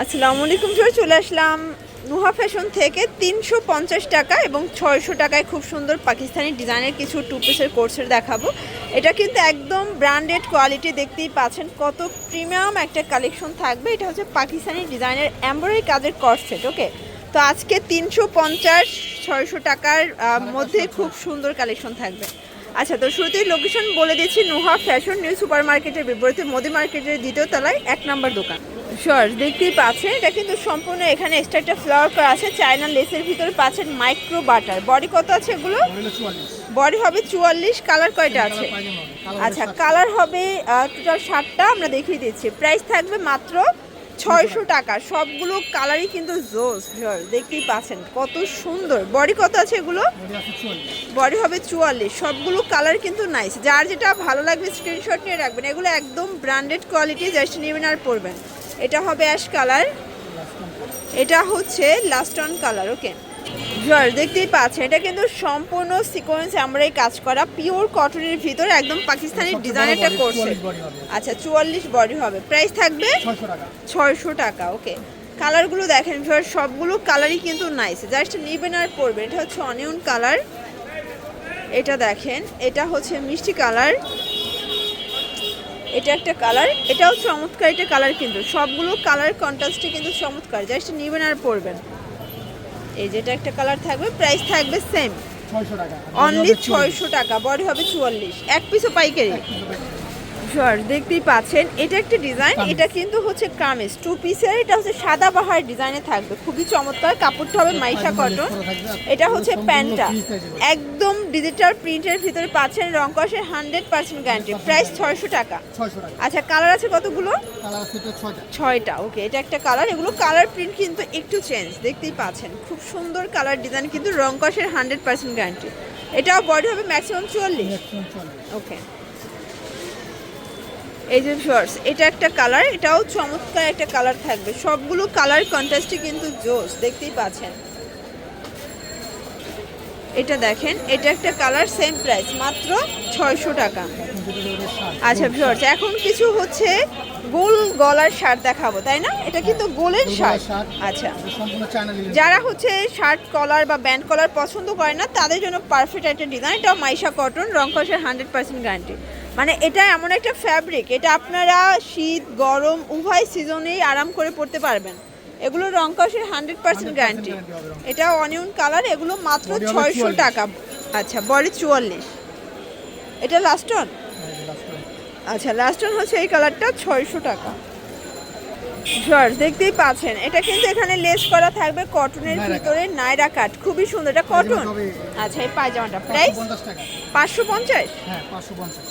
আসসালামু আলাইকুম স্যার, চলে আসলাম নুহা ফ্যাশন থেকে 350 টাকা এবং 600 টাকায় খুব সুন্দর পাকিস্তানি ডিজাইনের কিছু টু পিসের কোর্সের দেখাবো। এটা কিন্তু একদম ব্র্যান্ডেড কোয়ালিটি, দেখতেই পাচ্ছেন কত প্রিমিয়াম একটা কালেকশন থাকবে। এটা হচ্ছে পাকিস্তানি ডিজাইনের এমব্রয়ডারি কাজের কর্সেট। ওকে, তো আজকে 350-600 টাকার মধ্যে খুব সুন্দর কালেকশন থাকবে। আচ্ছা, তো শুরুতেই লোকেশন বলে দিচ্ছি, নুহা ফ্যাশন নিউ সুপার মার্কেটের বিপরীতে মোদি মার্কেটের দ্বিতীয় তলায় 1 নম্বর দোকান। শর্ট দেখতেই পাচ্ছেন, এটা কিন্তু সম্পূর্ণ এখানে এক্সট্রা একটা ফ্লাওয়ার করা আছে, চায়না লেসের ভিতরে পাচ্ছেন মাইক্রো বাটার। বডি কত আছে এগুলো? বডি হবে 44। কালার কয়টা আছে? আচ্ছা, কালার হবে টোটাল 7টা, আমরা দেখিয়ে দিচ্ছি। প্রাইস থাকবে মাত্র 600 টাকা। সবগুলো কালারই কিন্তু জোস, দেখতেই পাচ্ছেন কত সুন্দর। বডি কত আছে এগুলো? বডি হবে 44। সবগুলো কালার কিন্তু নাইস, যার যেটা ভালো লাগবে স্ক্রিনশট নিয়ে রাখবেন। এগুলো একদম ব্র্যান্ডেড কোয়ালিটি, জাস্ট নেবেন আর পরবেন। এটা হবে অ্যাশ কালার, এটা হচ্ছে লাস্ট অন কালার। ওকে দেখতেই পাচ্ছেন, এটা কিন্তু সম্পূর্ণ সিকোয়েন্স আমরাই কাজ করা, পিওর কটনের ভিতরে একদম পাকিস্তানি ডিজাইনটা করছে। আচ্ছা, 44 বডি হবে। প্রাইস থাকবে 600 টাকা। ওকে, কালারগুলো দেখেন সবগুলো কালারই কিন্তু নাইস, জাস্ট নিবেন আর পরবেন। এটা হচ্ছে অনিয়ন কালার, এটা দেখেন, এটা হচ্ছে মিষ্টি কালার, এটা একটা কালার, এটাও চমৎকার। এটা কালার কিন্তু সবগুলো কালার কন্ট্রাস্টে কিন্তু চমৎকার, জাস্ট নিবেন আর পরবেন। এই যেটা একটা কালার থাকবে, প্রাইস থাকবে সেম 600 টাকা, অনলি 600 টাকা। বডি হবে 44, এক পিসও পাইকারি। দেখতেই পাচ্ছেন, এটা একটা ডিজাইন, এটা কিন্তু হচ্ছে কামিজ টু পিসের। এটা হচ্ছে সাদা বাহার ডিজাইনে থাকবে, খুবই চমৎকার। কাপড়টা হবে মাইশা কটন। এটা হচ্ছে প্যান্টটা, একদম ডিজিটাল প্রিন্টের ভিতরে পাচ্ছেন, রং কষের 100% গ্যারান্টি। প্রাইস 600 টাকা। আচ্ছা, কালার আছে কতগুলো? 6টা। ওকে, এটা একটা কালার। এগুলো কালার প্রিন্ট কিন্তু একটু চেঞ্জ, দেখতেই পাচ্ছেন খুব সুন্দর কালার ডিজাইন, কিন্তু রং কষের 100% গ্যারান্টি। এটাও বডি হবে ম্যাক্সিমাম 44। ওকে, এই যে শর্টস, এটা একটা কালার, এটাও চমৎকার একটা কালার থাকবে। সবগুলো কালার কন্ট্রাস্টে কিন্তু জোস, দেখতেই পাচ্ছেন। এটা দেখেন, এটা একটা কালার, সেম প্রাইস মাত্র 600 টাকা। আচ্ছা শর্টস, এখন কিছু হচ্ছে গোল গলার শার্ট দেখাবো, তাই না? এটা কিন্তু গোলের শার্ট। আচ্ছা, যারা হচ্ছে শার্ট কলার বা ব্যান্ড কলার পছন্দ করে না, তাদের জন্য পারফেক্ট একটা ডিজাইন। এটাও মাইশা কটন, রং কষের 100% গ্যারান্টি। মানে এটা এমন একটা ফ্যাব্রিক, এটা আপনারা শীত গরম উভয় সিজনেই আরাম করে পরতে পারবেন। এগুলো রং কষের 100% গ্যারান্টি। এটাও অনিয়ন কালার, এগুলো মাত্র 600 টাকা। আচ্ছা, বডি 44। এটা লাস্ট অন। আচ্ছা, লাস্ট অন হচ্ছে এই কালারটা, 600 টাকা। দেখতেই পাচ্ছেন, এটা কিন্তু এখানে লেস করা থাকবে কটনের ভিতরে, নাইরা কাট, খুবই সুন্দর। এটা কটন। আচ্ছা, এই পায়জামাটা প্রাইস 550।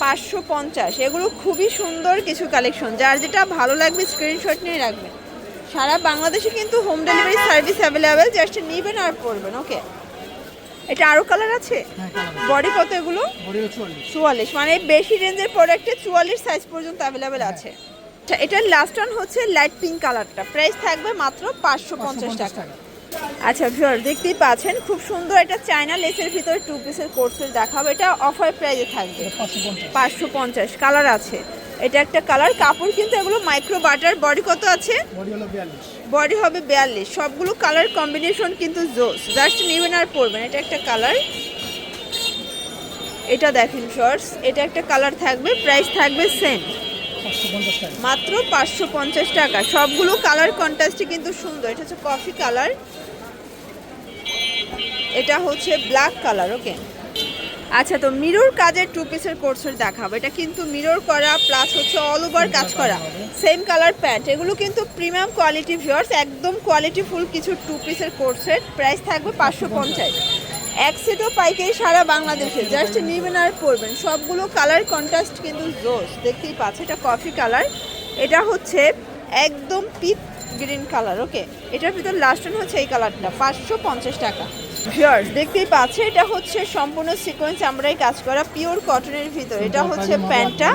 550। এগুলো খুবই সুন্দর কিছু কালেকশন, যার যেটা ভালো লাগবে স্ক্রিনশট নিয়ে রাখবেন। সারা বাংলাদেশে কিন্তু home delivery service available, just নিবেন আর পরবেন। ওকে, এটা আরো কালার আছে। বডি কত এগুলো? 44। মানে বেশি রেঞ্জের প্রোডাক্টে 44 সাইজ পর্যন্ত অ্যাভেলেবেল আছে। আচ্ছা, এটার লাস্ট অন হচ্ছে লাইট পিঙ্ক কালারটা, প্রাইস থাকবে মাত্র 550 টাকা। আচ্ছা ভিউয়ার, দেখতেই পাচ্ছেন খুব সুন্দর একটা চায়না লেসের ভিতরে টু পিসের কোর্সের দেখাবো। এটা অফার প্রাইসে থাকবে 550। কালার আছে, এটা একটা কালার। কাপড় কিন্তু এগুলো মাইক্রো বাটার। বডি কত আছে? বডি হবে 42। সবগুলো কালার কম্বিনেশন কিন্তু জোস, জাস্ট নিবেন আর পরবেন। এটা একটা কালার, এটা দেখেন শর্টস, এটা একটা কালার থাকবে। প্রাইস থাকবে সেম মাত্র 550 টাকা। সবগুলো কালার কন্ট্রাস্টে কিন্তু সুন্দর। এটা হচ্ছে কফি কালার, এটা হচ্ছে ব্ল্যাক কালার। ওকে, আচ্ছা, তো মিরর কাজের টু পিসের কোর্সের দেখাবো। এটা কিন্তু মিরর করা প্লাস হচ্ছে অল ওভার কাজ করা, সেম কালার প্যান্ট। এগুলো কিন্তু প্রিমিয়াম কোয়ালিটি ভিউয়ার্স, একদম কোয়ালিটি ফুল কিছু টু পিসের কোর্সের। প্রাইস থাকবে 550। এক সেটও পাইকারি সারা বাংলাদেশে, জাস্ট নিবেন আর পরবেন। সবগুলো কালার কন্ট্রাস্ট কিন্তু জোস, দেখতেই পাচ্ছে। এটা কফি কালার, এটা হচ্ছে একদম পিট গ্রিন কালার। ওকে, এটার ভিতর লাস্ট অন হচ্ছে এই কালারটা, 550 টাকা। ভিউয়ার্স, দেখতেই পাচ্ছে, এটা হচ্ছে সম্পূর্ণ সিকোয়েন্স আমরাই কাজ করা, পিওর কটনের ভিতর। এটা হচ্ছে প্যান্টটা।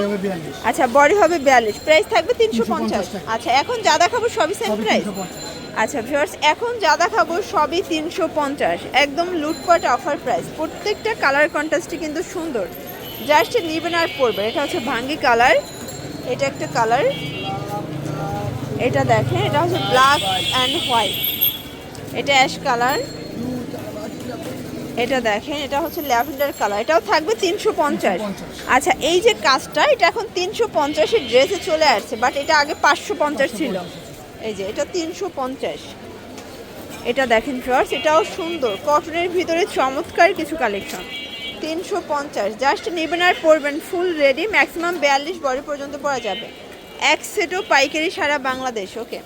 আচ্ছা, বডি হবে 42। প্রাইস থাকবে 350। আচ্ছা, এখন যা দেখাবো সবই সেম প্রাইস। আচ্ছা ভিউয়ার্স, এখন যা দেখাবো সবই 350, একদম লুটপাট অফার প্রাইস। প্রত্যেকটা কালার কন্ট্রাস্টই কিন্তু সুন্দর, জাস্ট নিবেন আর পরবেন। এটা হচ্ছে ভাঙ্গি কালার, এটা একটা কালার, এটা দেখেন, এটা হচ্ছে ব্ল্যাক অ্যান্ড হোয়াইট, এটা অ্যাশ কালার। এটা দেখেন, এটা হচ্ছে ল্যাভেন্ডার কালার, এটাও থাকবে 350। আচ্ছা, এই যে কাজটা এটা এখন 350-এর ড্রেসে চলে আসছে, বাট এটা আগে 550 ছিল। এই যে এটা 350। এটা দেখেন ফ্রেন্ডস, এটাও সুন্দর, কটনের ভিতরে চমৎকার কিছু কালেকশন। 350, জাস্ট নেবেন আর পরবেন, ফুল রেডি, ম্যাক্সিমাম 42 বডি পর্যন্ত পরা যাবে। এক সেটও পাইকারি সারা বাংলাদেশ। ওকে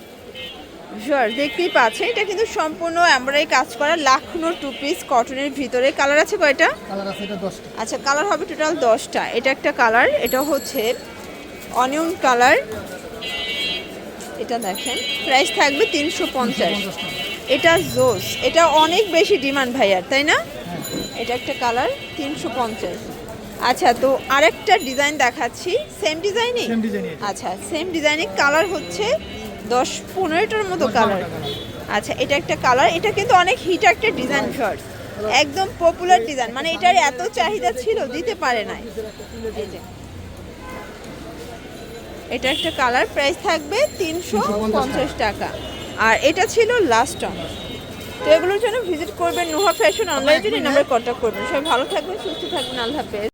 ভিউয়ার্স, দেখতেই পাচ্ছেন এটা কিন্তু সম্পূর্ণ এমব্রয়ডারি কাজ করা লাখনো টু পিস কটনের ভিতরে। কালার আছে কয়টা? কালার আছে এটা 10টা। আচ্ছা, কালার হবে টোটাল 10টা। এটা একটা কালার, এটা হচ্ছে অনিয়ন কালার। এটা দেখেন, প্রাইস থাকবে 350। এটা জোস, এটা অনেক বেশি ডিমান্ড ভাইয়ার, তাই না? এটা একটা কালার 350। আচ্ছা, তো আরেকটা ডিজাইন দেখাচ্ছি, সেম ডিজাইনই। সেম ডিজাইনই। আচ্ছা, সেম ডিজাইনে কালার হচ্ছে 10-15টার মতো কালার। আচ্ছা, এটা একটা কালার, এটা কিন্তু অনেক হিট একটা ডিজাইন শর্টস, একদম পপুলার ডিজাইন, মানে এটার এত চাহিদা ছিল দিতে পারে নাই। এই যে এটা একটা কালার, প্রাইস থাকবে 350 টাকা। আর এটা ছিল লাস্ট অন। তো এগুলোর জন্য ভিজিট করবেন Nuha fashion online, number contact করবেন। সবাই ভালো থাকবেন, সুস্থ থাকবেন, আল্লাহ হাফেজ।